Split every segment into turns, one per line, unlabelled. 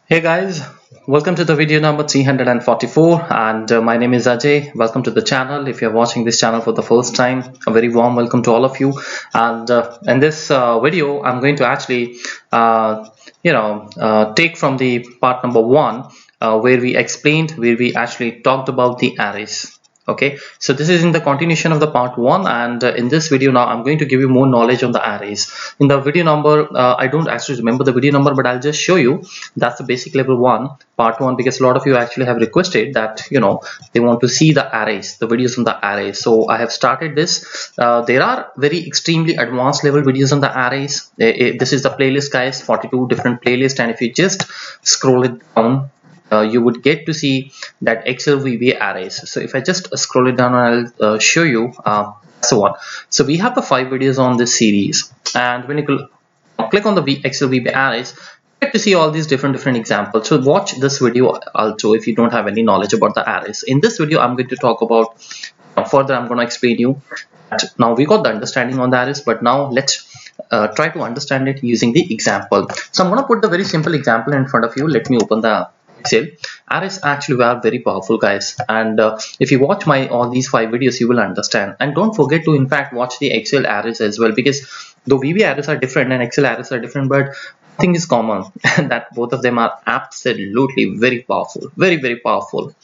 Hey guys, welcome to the video number 344 and my name is Ajay. Welcome to the channel. If you're watching this channel for the first time, a very warm welcome to all of you. And in this video, I'm going to actually take from the part number 1 where we actually talked about the arrays. Okay, so this is in the continuation of the part 1, and in this video now I'm going to give you more knowledge on the arrays. In the video number, I don't actually remember the video number, but I'll just show you. That's the basic level 1, part 1, because a lot of you actually have requested that they want to see the arrays, the videos on the arrays. So I have started this. There are very extremely advanced level videos on the arrays. This is the playlist, guys, 42 different playlists, and if you just scroll it down, you would get to see that Excel VBA arrays. So if I just scroll it down, I'll show you so on. So we have the 5 videos on this series, and when you click on the Excel VBA arrays, you get to see all these different examples. So watch this video also if you don't have any knowledge about the arrays. In this video, I'm going to talk about further. I'm going to explain you that now we got the understanding on the arrays, but now let's try to understand it using the example. So I'm going to put the very simple example in front of you. Let me open the Excel. Arrays actually are very powerful, guys, and if you watch all these 5 videos, you will understand. And don't forget to in fact watch the Excel arrays as well, because though VBA arrays are different and Excel arrays are different, but thing is common that both of them are absolutely very powerful, very powerful.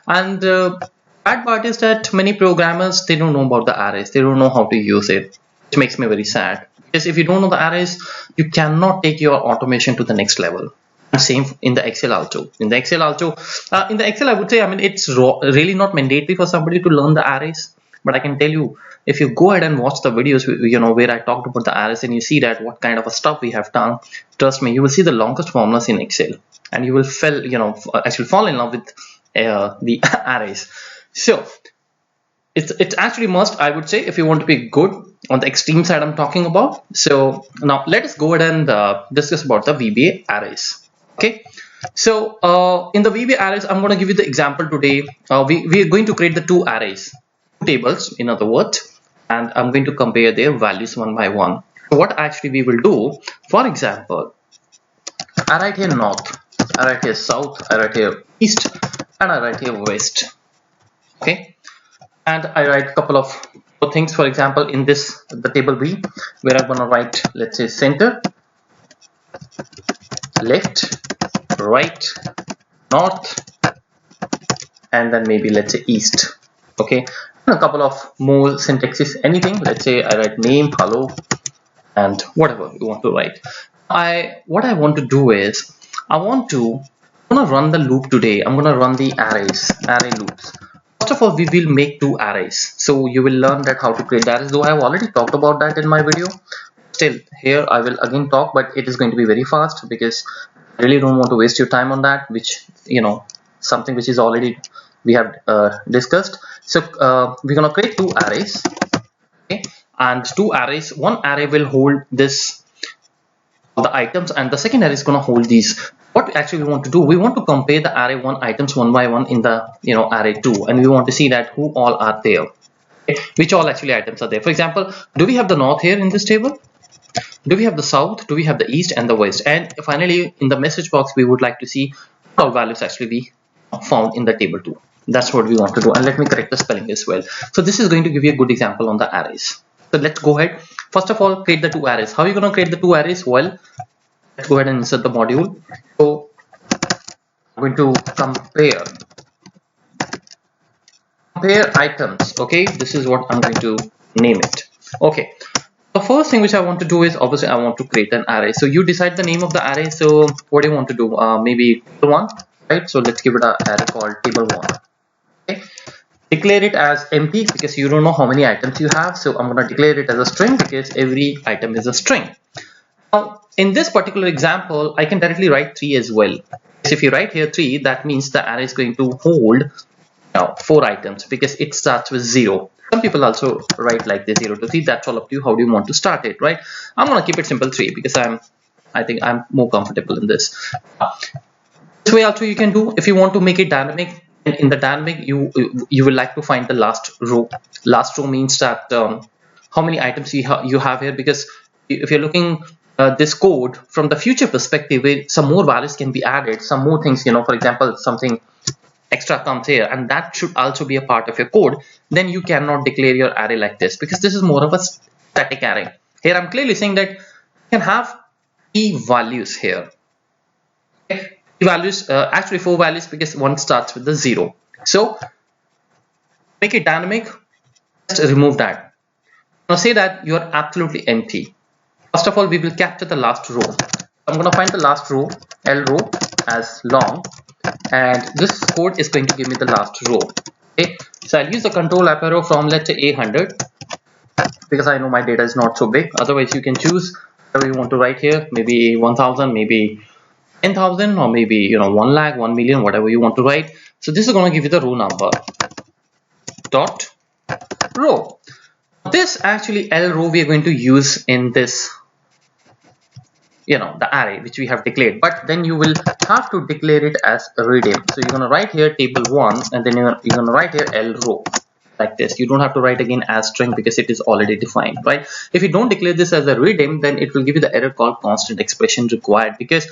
And bad part is that many programmers, they don't know about the arrays, they don't know how to use it, which makes me very sad, because if you don't know the arrays, you cannot take your automation to the next level. Same in the Excel also. In the Excel I would say, I mean, it's really not mandatory for somebody to learn the arrays, but I can tell you, if you go ahead and watch the videos where I talked about the arrays, and you see that what kind of a stuff we have done, trust me, you will see the longest formulas in Excel, and you will actually fall in love with the arrays. So it's actually must, I would say, if you want to be good on the extreme side I'm talking about. So now let us go ahead and discuss about the VBA arrays. Okay, so in the VBA arrays, I'm going to give you the example today. We are going to create the 2 arrays, 2 tables, in other words, and I'm going to compare their values one by one. So what actually we will do, for example, I write here north, I write here south, I write here east, and I write here west. Okay, and I write a couple of things. For example, in the table B, where I'm going to write, let's say, center, left, right, north, and then maybe let's say east. Okay, and a couple of more syntaxes, anything. Let's say I write name, hello, and whatever you want to write. What I want to do is I'm gonna run the loop today. I'm gonna run the array loops. First of all, we will make 2 arrays, so you will learn that how to create the arrays, though I have already talked about that in my video. Still, here I will again talk, but it is going to be very fast, because I really don't want to waste your time on that, which something which is already we have discussed. So we're gonna create 2 arrays, okay, and 2 arrays. One array will hold the items, and the second array is gonna hold these. What actually we want to do, we want to compare the array 1 items one by one in the array 2, and we want to see that who all are there, okay, which all actually items are there. For example, do we have the north here in this table? Do we have the south? Do we have the east and the west? And finally, in the message box, we would like to see what all values actually be found in the table 2. That's what we want to do. And let me correct the spelling as well. So this is going to give you a good example on the arrays. So let's go ahead. First of all, create the 2 arrays. How are you going to create the 2 arrays? Well, let's go ahead and insert the module. So I'm going to compare items. Okay, this is what I'm going to name it. Okay. The first thing which I want to do is, obviously, I want to create an array. So you decide the name of the array. So what do you want to do? Maybe table 1, right? So let's give it an array called table 1. Okay. Declare it as empty, because you don't know how many items you have. So I'm going to declare it as a string, because every item is a string. Now, in this particular example, I can directly write 3 as well. So if you write here 3, that means the array is going to hold 4 items, because it starts with 0. Some people also write like this, 0 to 3. That's all up to you. How do you want to start it, right? I'm gonna keep it simple 3, because I think I'm more comfortable in this. This way also you can do, if you want to make it dynamic. In the dynamic, you will like to find the last row. Last row means that how many items you have here, because if you're looking this code from the future perspective, where some more values can be added, some more things, for example, something extra comes here, and that should also be a part of your code, then you cannot declare your array like this, because this is more of a static array. Here I'm clearly saying that you can have key values here. Okay? Key values, actually 4 values, because one starts with the 0. So make it dynamic, just remove that. Now say that you are absolutely empty. First of all, we will capture the last row. I'm going to find the last row, L row as long, and this code is going to give me the last row. Okay, so I'll use the control up arrow from, let's say, 800, because I know my data is not so big. Otherwise, you can choose whatever you want to write here, maybe 1000, maybe 10,000, or maybe 1 lakh, 1 million, whatever you want to write. So this is going to give you the row number dot row. This actually L row we are going to use in this, the array which we have declared, but then you will have to declare it as a redim. So you're going to write here table1, and then you're going to write here L row like this. You don't have to write again as string, because it is already defined, right? If you don't declare this as a redim, then it will give you the error called constant expression required, because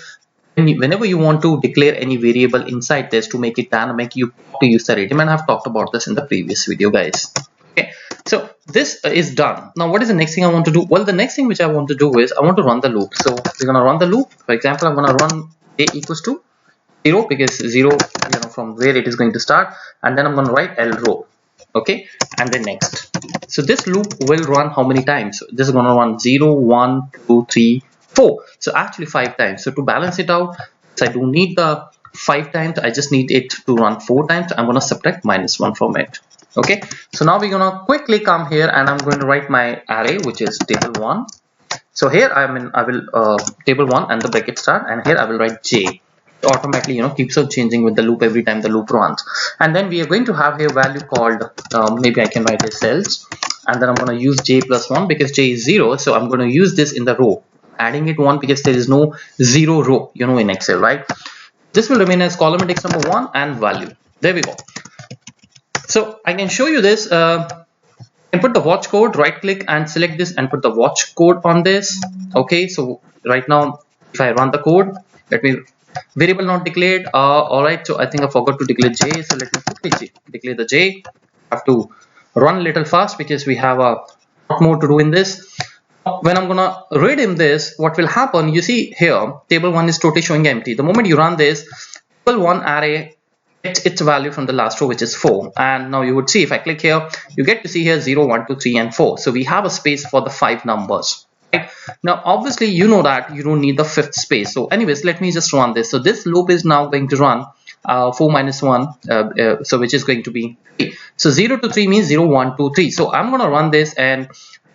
whenever you want to declare any variable inside this to make it dynamic, you have to use the redim, and I've talked about this in the previous video, guys. Okay, so this is done. Now what is the next thing I want to do? Well, the next thing which I want to do is I want to run the loop. So we're going to run the loop. For example, I'm going to run a equals to 0, because 0, from where it is going to start, and then I'm going to write L row. Okay, and then next. So this loop will run how many times? This is going to run 0, 1, 2, 3, 4. So actually 5 times. So to balance it out, so I don't need the 5 times, I just need it to run 4 times. I'm going to subtract -1 from it. Okay, so now we're going to quickly come here, and I'm going to write my array, which is table1. So here I will table1 and the bracket start, and here I will write j. It automatically keeps on changing with the loop every time the loop runs. And then we are going to have here value called maybe I can write a cells, and then I'm going to use j plus 1, because j is 0. So I'm going to use this in the row, adding it 1, because there is no 0 row in Excel, right? This will remain as column index number 1 and value. There we go. So I can show you this. And put the watch code, right click and select this and put the watch code on this. Okay, so right now if I run the code, let me, variable not declared. All right, so I think I forgot to declare j, so let me quickly declare the j. I have to run a little fast, because we have a lot more to do in this. When I'm gonna read in this, what will happen, you see here table1 is totally showing empty. The moment you run this, table1 array its value from the last row, which is 4, and now you would see if I click here, you get to see here 0, 1, 2, 3 and 4. So we have a space for the 5 numbers, right? Now obviously you know that you don't need the 5th space. So anyways, let me just run this. So this loop is now going to run 4 minus 1, so which is going to be 3. So 0 to 3 means 0, 1, 2, 3. So I'm going to run this, and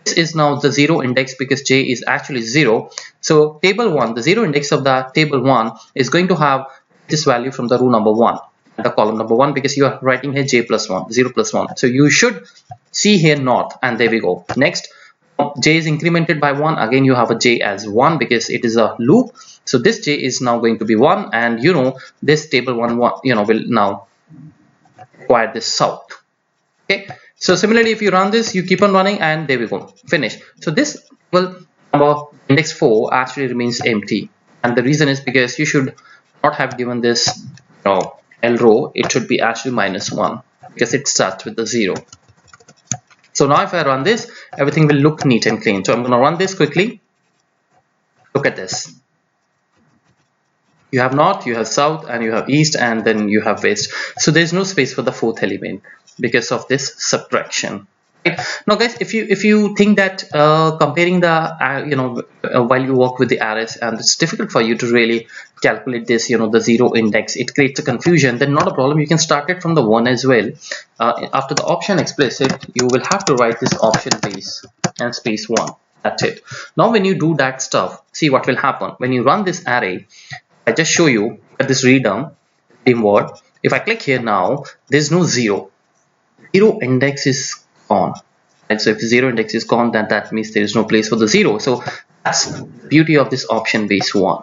this is now the 0 index, because j is actually 0. So table1, the 0 index of the table1 is going to have this value from the row number 1, the column number 1, because you are writing here j plus 1, 0 plus 1. So you should see here north, and there we go. Next, j is incremented by 1. Again, you have a j as 1, because it is a loop. So this j is now going to be 1, and this table1 will now acquire this south. Okay, so similarly if you run this, you keep on running, and there we go, finish. So this number index 4 actually remains empty, and the reason is because you should not have given this L row. It should be actually -1, because it starts with the 0. So now if I run this, everything will look neat and clean. So I'm going to run this quickly. Look at this. You have north, you have south, and you have east, and then you have west. So there's no space for the 4th element because of this subtraction. Right? Now guys, if you think that comparing the while you work with the arrays, and it's difficult for you to really calculate this, the 0 index, it creates a confusion, then not a problem. You can start it from the 1 as well. After the option explicit, you will have to write this option base and space 1. That's it. Now when you do that stuff, see what will happen when you run this array. I just show you at this redim word. If I click here now, there's no 0. 0 index is gone. And so if 0 index is gone, then that means there is no place for the 0. So that's the beauty of this option base 1.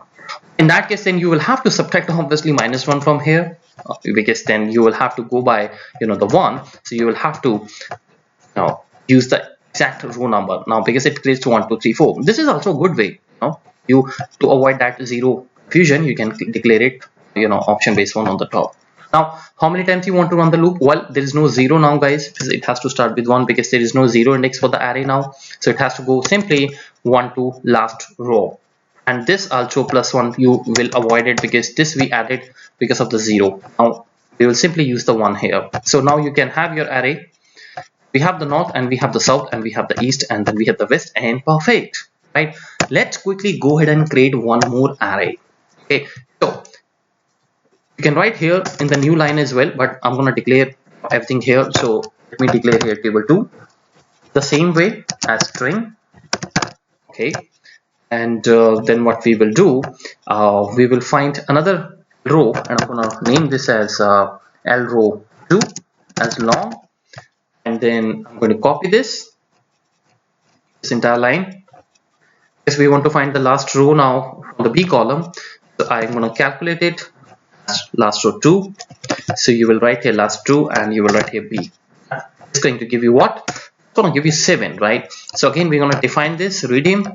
In that case, then you will have to subtract obviously -1 from here, because then you will have to go by the 1. So you will have to use the exact row number now, because it creates 1, 2, 3, 4. This is also a good way. you, to avoid that zero confusion, you can declare it, option based one on the top. Now, how many times you want to run the loop? Well, there is no zero now, guys. It has to start with 1 because there is no zero index for the array now. So it has to go simply 1 to last row. And this also plus 1, you will avoid it because this we added because of the 0. Now, we will simply use the 1 here. So now you can have your array. We have the north and we have the south and we have the east and then we have the west, and perfect, right? Let's quickly go ahead and create one more array. Okay, so you can write here in the new line as well, but I'm going to declare everything here. So let me declare here table2 the same way as string. Okay, and then what we will do, we will find another row and I'm going to name this as L row 2 as long, and then I'm going to copy this entire line because we want to find the last row now from the B column. So I'm going to calculate it last row 2. So you will write here last 2 and you will write here B. It's going to give you what? It's going to give you 7, right? So again, we're going to define this redeem,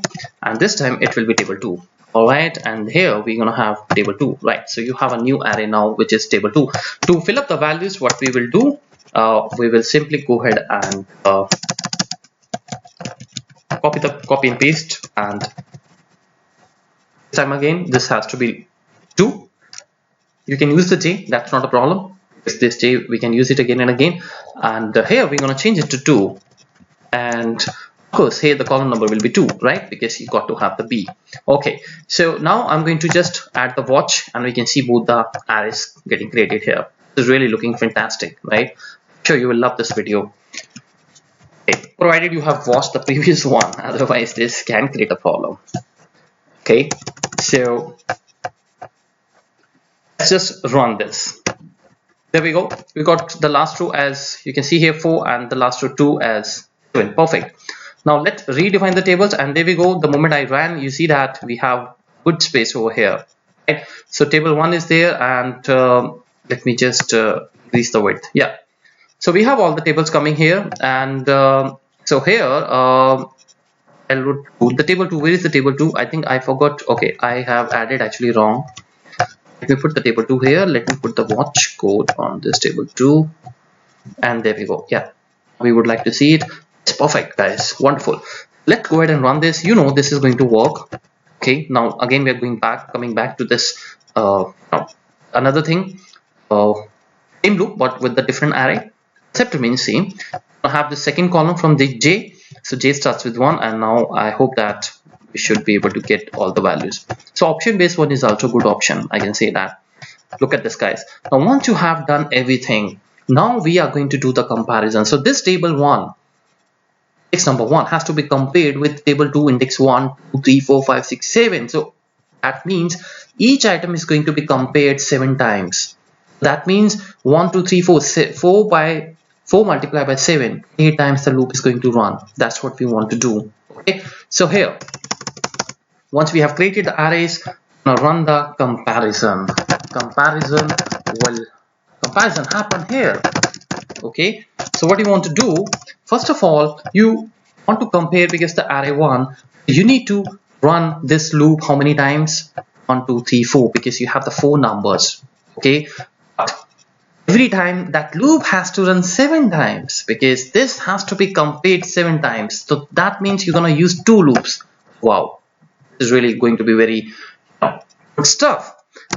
and this time it will be table 2. All right, and here we're going to have table 2, right? So you have a new array now, which is table 2. To fill up the values, what we will do, we will simply go ahead and copy and paste, and this time again this has to be 2. You can use the J, that's not a problem. It's this J, we can use it again and again, and here we're going to change it to 2, and of course here the column number will be 2, right? Because you got to have the B. Okay, so now I'm going to just add the watch and we can see both the arrays getting created here. This is really looking fantastic, right? Sure, you will love this video. Okay, provided you have watched the previous one, otherwise this can create a problem. Okay, so let's just run this. There we go. We got the last row as you can see here 4 and the last row 2 as 7. Perfect. Now let's redefine the tables, and there we go. The moment I ran, you see that we have good space over here. Right? So table 1 is there, and let me just increase the width. Yeah. So we have all the tables coming here, and so here the table 2. Where is the table 2? I think I forgot. Okay, I have added actually wrong. Let me put the table 2 here. Let me put the watch code on this table 2, and there we go. Yeah, we would like to see it. It's perfect, guys. Wonderful. Let's go ahead and run this. You know this is going to work. Okay, now again we are coming back to this another thing, same loop but with the different array, except remains same. I have the second column from the J. So J starts with 1, and now I hope that we should be able to get all the values. So option based one is also a good option, I can say that. Look at this, guys. Now once you have done everything, now we are going to do the comparison. So this table 1, index number 1 has to be compared with table 2 index 1, 2, 3, 4, 5, 6, 7. So that means each item is going to be compared 7 times. That means 1, 2, 3, 4, 4 multiplied by 7, 8 times the loop is going to run. That's what we want to do. Okay, so here once we have created the arrays, now run the comparison. Comparison happen here. Okay, so what you want to do, first of all, you want to compare because the array 1, you need to run this loop how many times? 1, 2, 3, 4, because you have the 4 numbers. Okay, but every time that loop has to run 7 times because this has to be compared 7 times. So that means you're going to use 2 loops. Wow, this is really going to be very good stuff.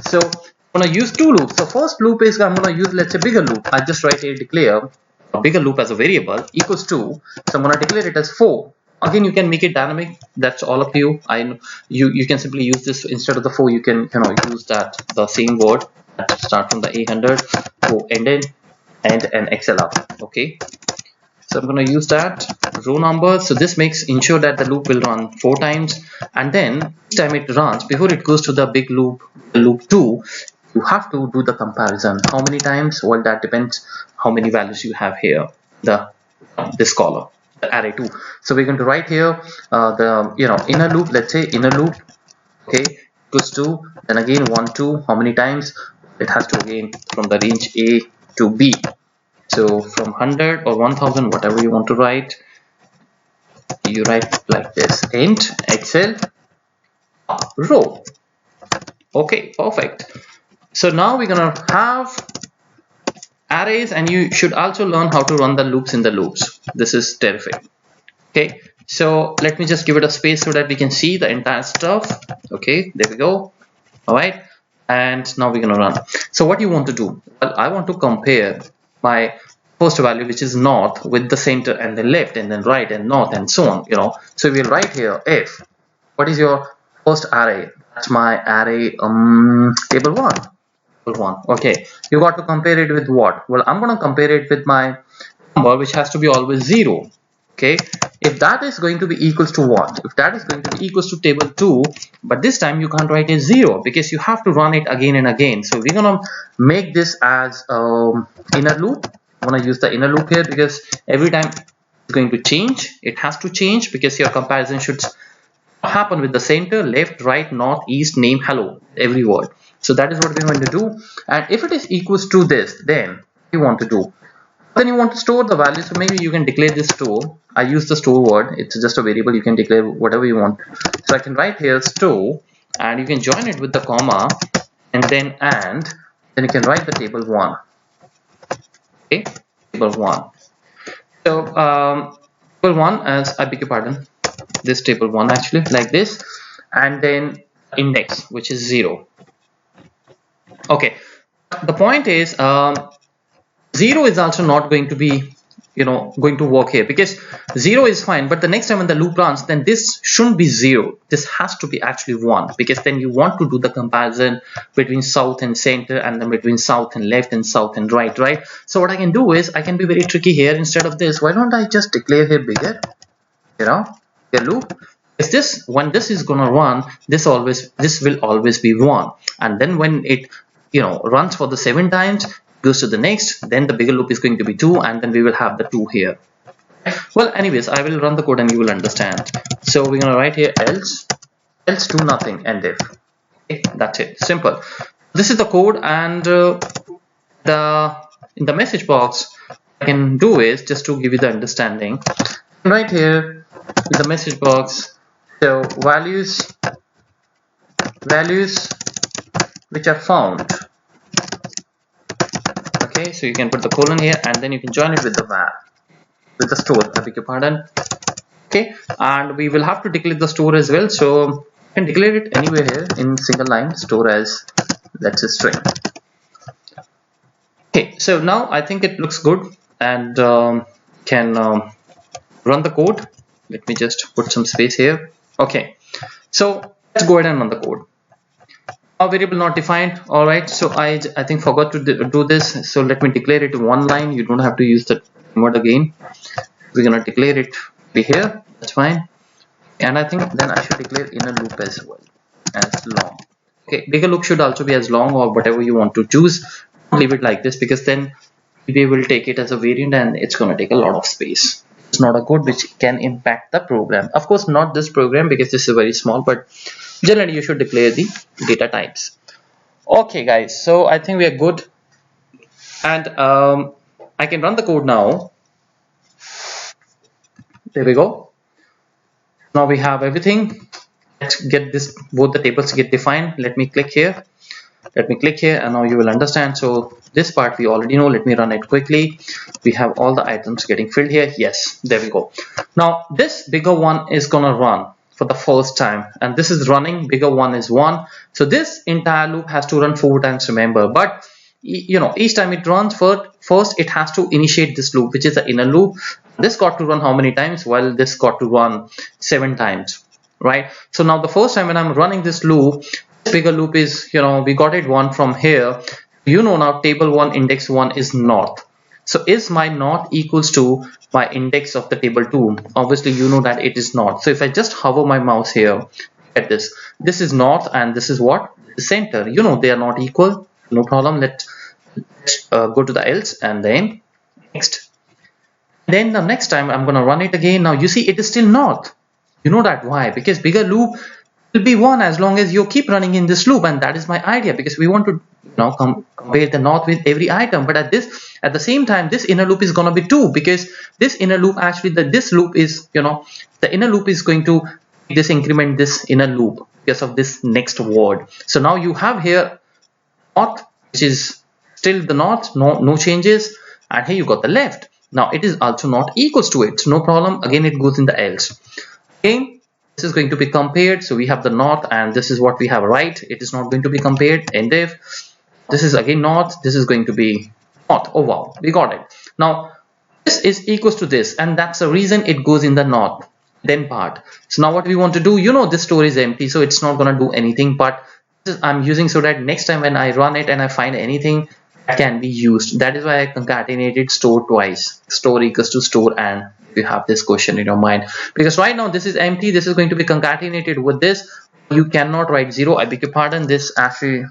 So I'm going to use 2 loops. So first loop is I'm going to use, let's say, bigger loop. I just write here declare a bigger loop as a variable equals 2. So I'm going to declare it as 4. Again, you can make it dynamic. That's all up to you. I know you can simply use this instead of the 4. You can use that the same word. Start from the 800, go end and XLR. Okay, so I'm going to use that row number. So this makes ensure that the loop will run 4 times, and then each time it runs, before it goes to the big loop, loop 2, you have to do the comparison. How many times? Well, that depends how many values you have here. This column, the array 2. So we're going to write here the inner loop. Let's say inner loop. Okay, equals 2. Then again 1, 2. How many times? It has to again from the range A to B. So from 100 or 1000, whatever you want to write, you write like this: int XL row. Okay, perfect. So now we're gonna have arrays, and you should also learn how to run the loops in the loops. This is terrific. Okay, so let me just give it a space so that we can see the entire stuff. Okay, there we go. All right, and now we're gonna run. So what you want to do? Well, I want to compare my first value, which is north, with the center and then left and then right and north and so on, you know. So we'll write here if what is your first array? That's my array table 1. Table 1. Okay, you got to compare it with what? Well, I'm gonna compare it with my number, which has to be always 0. Okay, if that is going to be equals to what? If that is going to be equals to table 2, but this time you can't write a 0 because you have to run it again and again. So we're gonna make this as inner loop. I'm gonna use the inner loop here because every time it's going to change, it has to change because your comparison should happen with the center, left, right, north, east, name, hello, every word. So that is what we're going to do. And if it is equals to this, then what you want to do? Then you want to store the value. So maybe you can declare this store. I use the store word. It's just a variable. You can declare whatever you want. So I can write here store, and you can join it with the comma, and then you can write the table 1. Okay, table 1. So table 1, as I beg your pardon, this table 1 actually like this, and then index, which is 0. Okay, the point is 0 is also not going to be, you know, going to work here because 0 is fine, but the next time when the loop runs, then this shouldn't be 0. This has to be actually 1 because then you want to do the comparison between south and center, and then between south and left and south and right. So what I can do is I can be very tricky here. Instead of this, why don't I just declare here bigger, you know, the loop. Is this, when this is gonna run, this will always be 1, and then when it, you know, runs for the 7 times, goes to the next, then the bigger loop is going to be 2, and then we will have the 2 here. Well, anyways, I will run the code and you will understand. So we're gonna write here else do nothing, and if. Okay, that's it, simple. This is the code, and in the message box I can do is, just to give you the understanding, right here in the message box, so values which are found. Okay, so you can put the colon here, and then you can join it with the var, with the store, I beg your pardon. Okay, and we will have to declare the store as well, so you can declare it anywhere here in single line, store as, let's say, string. Okay, so now I think it looks good, and can run the code. Let me just put some space here. Okay, so let's go ahead and run the code. A variable not defined. All right, so I think forgot to do this, so let me declare it one line. You don't have to use the word again. We're gonna declare it be here, that's fine. And I think then I should declare inner loop as well as long. Okay, bigger loop should also be as long, or whatever you want to choose. Leave it like this because then we will take it as a variant and it's gonna take a lot of space. It's not a code which can impact the program. Of course not this program because this is very small, but generally you should declare the data types. Okay guys, so I think we are good, and I can run the code now. There we go. Now we have everything. Let's get this, both the tables get defined. Let me click here, and now you will understand. So this part we already know. Let me run it quickly. We have all the items getting filled here. Yes, there we go. Now this bigger one is gonna run for the first time, and this is running. Bigger one is 1, so this entire loop has to run 4 times, remember. But you know, each time it runs, first it has to initiate this loop, which is the inner loop. This got to run how many times? Well, this got to run 7 times, right? So now the first time when I'm running this loop, this bigger loop is, you know, we got it 1 from here. You know, now table 1 index 1 is north. So is my north equals to my index of the table 2? Obviously you know that it is not. So if I just hover my mouse here at this is north, and this is what? The center. You know they are not equal. No problem. Let's go to the else, and then next. Then the next time I'm gonna run it again. Now you see it is still north. You know that why? Because bigger loop will be 1 as long as you keep running in this loop, and that is my idea, because we want to now compare the north with every item. But at the same time, this inner loop is going to be 2, because this inner loop actually, this loop is, you know, the inner loop is going to this increment this in a loop because of this next word. So now you have here north, which is still the north, no changes, and here you got the left. Now it is also not equals to it, so no problem. Again, it goes in the else. Again, this is going to be compared, so we have the north, and this is what we have right. It is not going to be compared. And if this is again north, this is going to be north. Oh wow, we got it. Now this is equals to this, and that's the reason it goes in the north then part. So now what we want to do, you know, this store is empty, so it's not gonna do anything, but I'm using so that next time when I run it and I find anything that can be used. That is why I concatenated store twice. Store equals to store, and you have this question in your mind, because right now this is empty, this is going to be concatenated with this. You cannot write 0. I beg your pardon, this actually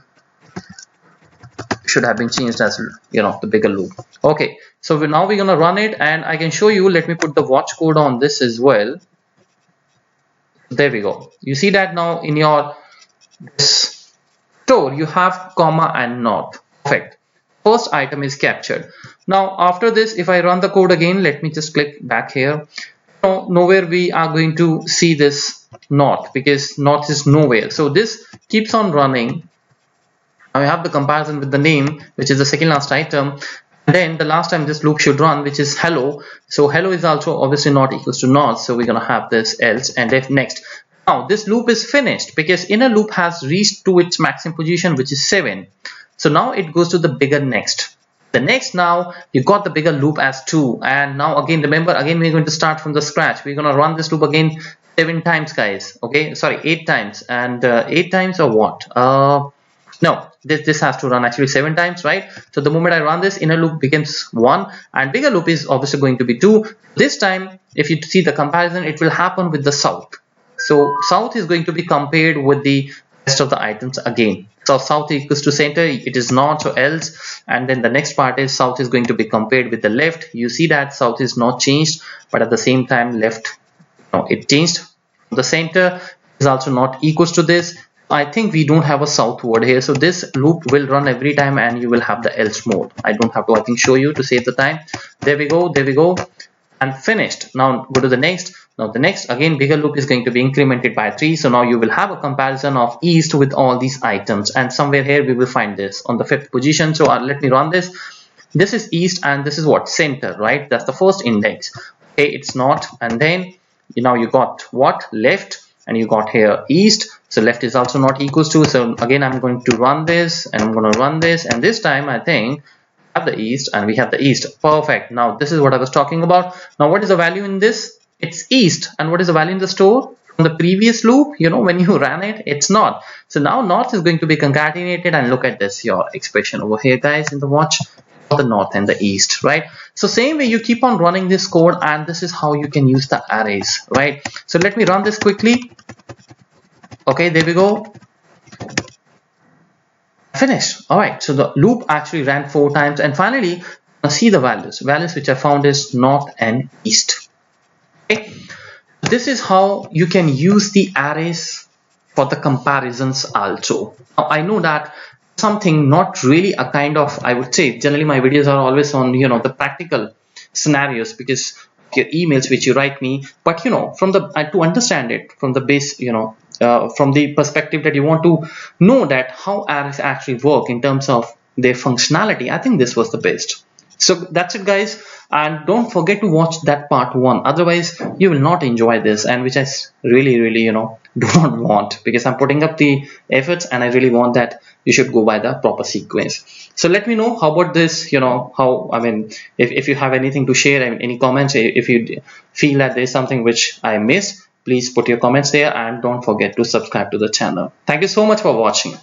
should have been changed as, you know, the bigger loop. Okay, so now we're gonna run it, and I can show you. Let me put the watch code on this as well. There we go. You see that now in your store you have comma and not. Perfect. First item is captured. Now after this, if I run the code again, let me just click back here. Nowhere we are going to see this not, because not is nowhere. So this keeps on running. Now we have the comparison with the name, which is the second last item. Then the last time this loop should run, which is hello. So hello is also obviously not equals to not, so we're gonna have this else and if next. Now this loop is finished because inner loop has reached to its maximum position, which is 7. So now it goes to the bigger next. The next, now you got the bigger loop as 2, and now again remember, again we're going to start from the scratch. We're gonna run this loop again 7 times, guys. Okay, sorry, 8 times, and 8 times or what? No, this has to run actually 7 times, right? So the moment I run this, inner loop becomes 1 and bigger loop is obviously going to be 2. This time, if you see the comparison, it will happen with the south. So south is going to be compared with the rest of the items again. So south equals to center, it is not, so else, and then the next part is south is going to be compared with the left. You see that south is not changed, but at the same time left, no, it changed. The center is also not equals to this. I think we don't have a south word here, so this loop will run every time and you will have the else mode. I don't have to, I think, show you to save the time. There we go, and finished. Now go to the next. Now the next, again bigger loop is going to be incremented by 3, so now you will have a comparison of east with all these items, and somewhere here we will find this on the 5th position. So let me run this. This is east and this is what? Center, right? That's the first index. Okay, it's not, and then now you got what? Left, and you got here east. So left is also not equals to, so again I'm going to run this and I'm going to run this, and this time I think we have the east and we have the east. Perfect. Now this is what I was talking about. Now what is the value in this? It's east. And what is the value in the store? From the previous loop, you know, when you ran it, it's not. So now north is going to be concatenated, and look at this, your expression over here, guys, in the watch, the north and the east, right? So same way you keep on running this code, and this is how you can use the arrays, right? So let me run this quickly. Okay, there we go. Finished. All right, so the loop actually ran 4 times, and finally see the values which I found is north and east. Okay, this is how you can use the arrays for the comparisons also. Now I know that something not really a kind of, I would say generally my videos are always on, you know, the practical scenarios because of your emails which you write me, but you know, from the to understand it from the base, you know, from the perspective that you want to know that how arrays actually work in terms of their functionality, I think this was the best. So that's it, guys, and don't forget to watch that part 1, otherwise you will not enjoy this, and which I really, you know, do not want, because I'm putting up the efforts and I really want that you should go by the proper sequence. So let me know how about this, you know, how, I mean, if you have anything to share, I mean, any comments, if you feel that there's something which I missed, please put your comments there, and don't forget to subscribe to the channel. Thank you so much for watching.